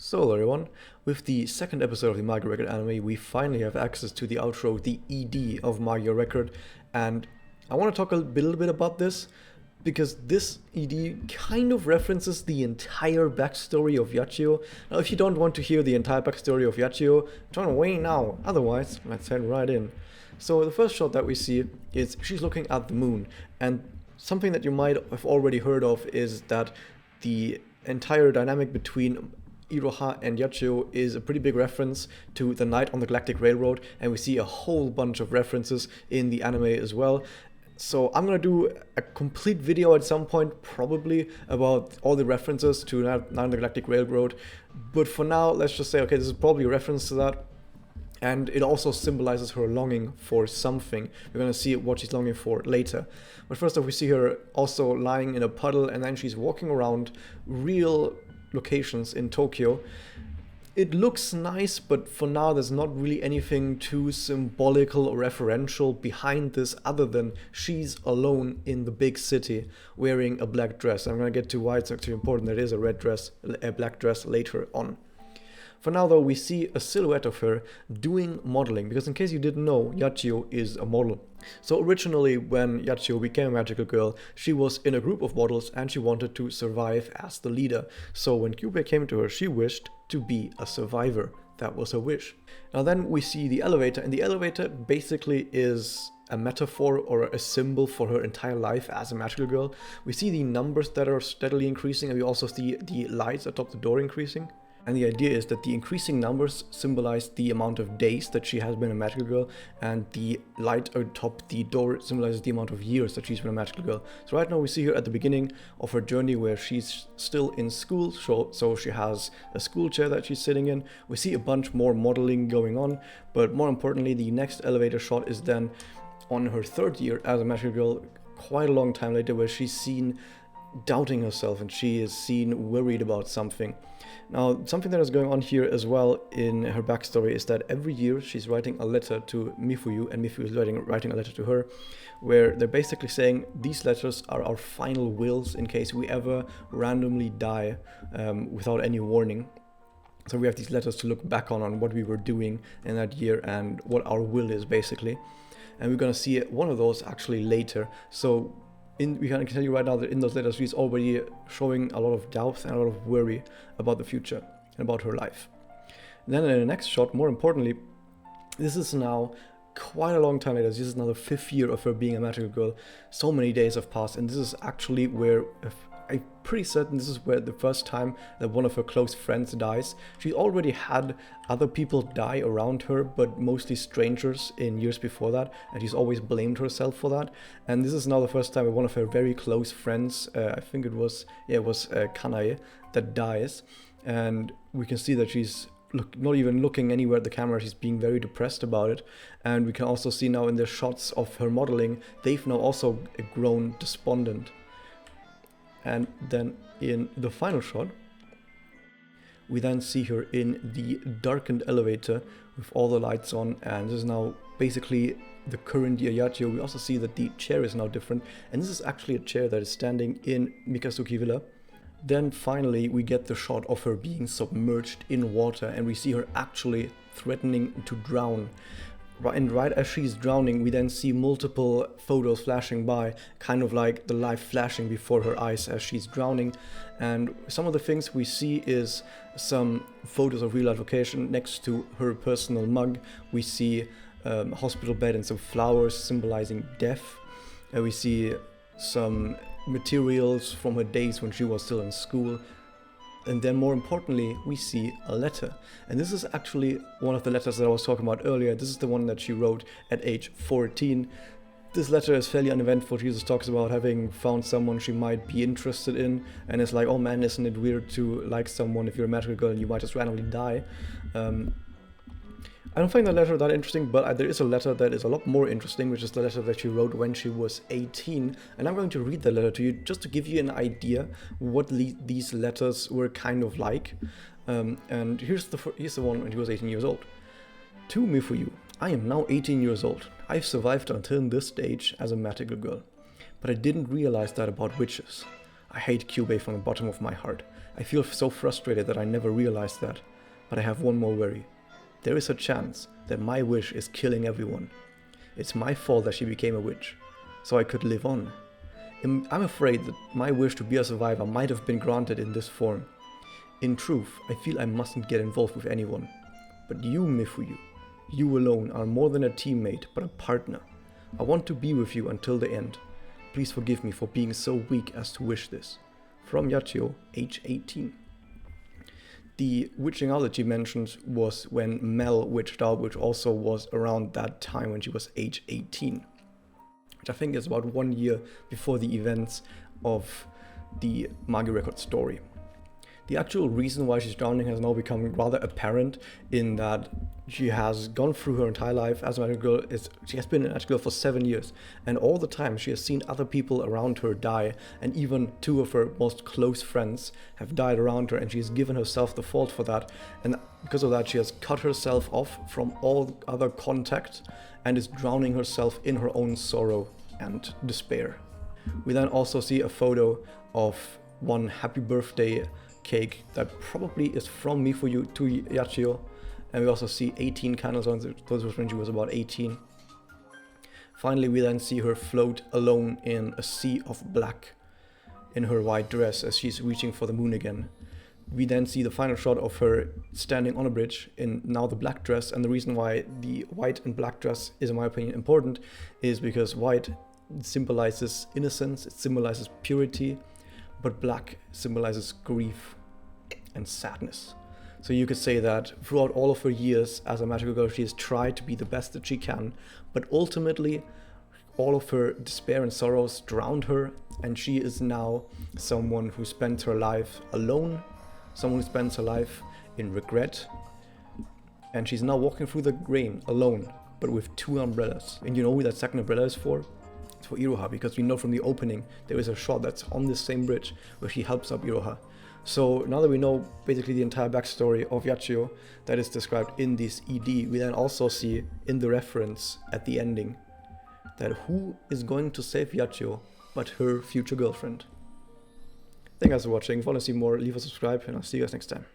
So hello everyone, with the second episode of the Magia Record anime, we finally have access to the outro, the ED of Magia Record, and I want to talk a little bit about this, because this ED kind of references the entire backstory of Yachiyo. Now if you don't want to hear the entire backstory of Yachiyo, turn away now, otherwise let's head right in. So the first shot that we see is she's looking at the moon, and something that you might have already heard of is that the entire dynamic between Iroha and Yachiyo is a pretty big reference to the Night on the Galactic Railroad, and we see a whole bunch of references in the anime as well. So I'm gonna do a complete video at some point, probably, about all the references to Night on the Galactic Railroad, but for now, let's just say, okay, this is probably a reference to that, and it also symbolizes her longing for something. We're gonna see what she's longing for later. But first off, we see her also lying in a puddle, and then she's walking around real locations in Tokyo. It looks nice, but for now there's not really anything too symbolical or referential behind this other than she's alone in the big city wearing a black dress. I'm gonna get to why it's actually important that it is a black dress later on. For now though, we see a silhouette of her doing modeling, because in case you didn't know, Yachiyo is a model. So originally when Yachiyo became a magical girl, she was in a group of models and she wanted to survive as the leader. So when Kyubey came to her, she wished to be a survivor. That was her wish. Now then we see the elevator, and the elevator basically is a metaphor or a symbol for her entire life as a magical girl. We see the numbers that are steadily increasing, and we also see the lights atop the door increasing. And the idea is that the increasing numbers symbolize the amount of days that she has been a magical girl, and the light atop the door symbolizes the amount of years that she's been a magical girl. So right now we see her at the beginning of her journey where she's still in school, so she has a school chair that she's sitting in. We see a bunch more modeling going on, but more importantly, the next elevator shot is then on her third year as a magical girl, quite a long time later, where she's seen doubting herself and she is seen worried about something. Now, something that is going on here as well in her backstory is that every year she's writing a letter to Mifuyu, and Mifuyu is writing a letter to her, where they're basically saying these letters are our final wills in case we ever randomly die without any warning. So we have these letters to look back on what we were doing in that year and what our will is basically. And we're gonna see one of those actually later. So we can tell you right now that in those letters she's already showing a lot of doubt and a lot of worry about the future and about her life. And then in the next shot, more importantly, this is now quite a long time later. This is now the 5th year of her being a magical girl. So many days have passed, and this is actually where I'm pretty certain this is where the first time that one of her close friends dies. She already had other people die around her, but mostly strangers in years before that, and she's always blamed herself for that. And this is now the first time one of her very close friends, I think it was Kanae, that dies. And we can see that she's not even looking anywhere at the camera, she's being very depressed about it. And we can also see now in the shots of her modeling, they've now also grown despondent. And then in the final shot, we then see her in the darkened elevator with all the lights on, and this is now basically the current year Yachiyo. We also see that the chair is now different, and this is actually a chair that is standing in Mikasuki Villa. Then finally we get the shot of her being submerged in water, and we see her actually threatening to drown. And right as she's drowning, we then see multiple photos flashing by, kind of like the light flashing before her eyes as she's drowning. And some of the things we see is some photos of real life location next to her personal mug. We see a hospital bed and some flowers symbolizing death. And we see some materials from her days when she was still in school. And then more importantly, we see a letter. And this is actually one of the letters that I was talking about earlier. This is the one that she wrote at age 14. This letter is fairly uneventful. She just talks about having found someone she might be interested in. And it's like, oh man, isn't it weird to like someone if you're a magical girl and you might just randomly die. I don't find the letter that interesting, but there is a letter that is a lot more interesting, which is the letter that she wrote when she was 18. And I'm going to read the letter to you just to give you an idea what these letters were kind of like. And here's the one when she was 18 years old. To Mifuyu, I am now 18 years old. I've survived until this stage as a magical girl. But I didn't realize that about witches. I hate Kyubey from the bottom of my heart. I feel so frustrated that I never realized that, but I have one more worry. There is a chance that my wish is killing everyone. It's my fault that she became a witch, so I could live on. I'm afraid that my wish to be a survivor might have been granted in this form. In truth, I feel I mustn't get involved with anyone. But you, Mifuyu, you alone are more than a teammate, but a partner. I want to be with you until the end. Please forgive me for being so weak as to wish this. From Yachiyo, age 18. The witching out that she mentioned was when Mel witched out, which also was around that time when she was age 18. Which I think is about 1 year before the events of the Magia record story. The actual reason why she's drowning has now become rather apparent in that she has gone through her entire life as a magic girl. She has been a magic girl for 7 years, and all the time she has seen other people around her die, and even 2 of her most close friends have died around her, and she has given herself the fault for that, and because of that she has cut herself off from all other contact and is drowning herself in her own sorrow and despair. We then also see a photo of one happy birthday cake that probably is from Mifuyu to Yachiyo, and we also see 18 candles on those was when she was about 18. Finally, we then see her float alone in a sea of black in her white dress as she's reaching for the moon again. We then see the final shot of her standing on a bridge in now the black dress, and the reason why the white and black dress is, in my opinion, important is because white symbolizes innocence, it symbolizes purity, but black symbolizes grief and sadness. So you could say that throughout all of her years as a magical girl, she has tried to be the best that she can, but ultimately all of her despair and sorrows drowned her, and she is now someone who spends her life alone, someone who spends her life in regret, and she's now walking through the rain alone, but with 2 umbrellas. And you know who that second umbrella is for? It's for Iroha, because we know from the opening there is a shot that's on this same bridge where she helps up Iroha. So now that we know basically the entire backstory of Yachiyo that is described in this ED, we then also see in the reference at the ending that who is going to save Yachiyo but her future girlfriend. Thank you guys for watching. If you want to see more, leave a subscribe, and I'll see you guys next time.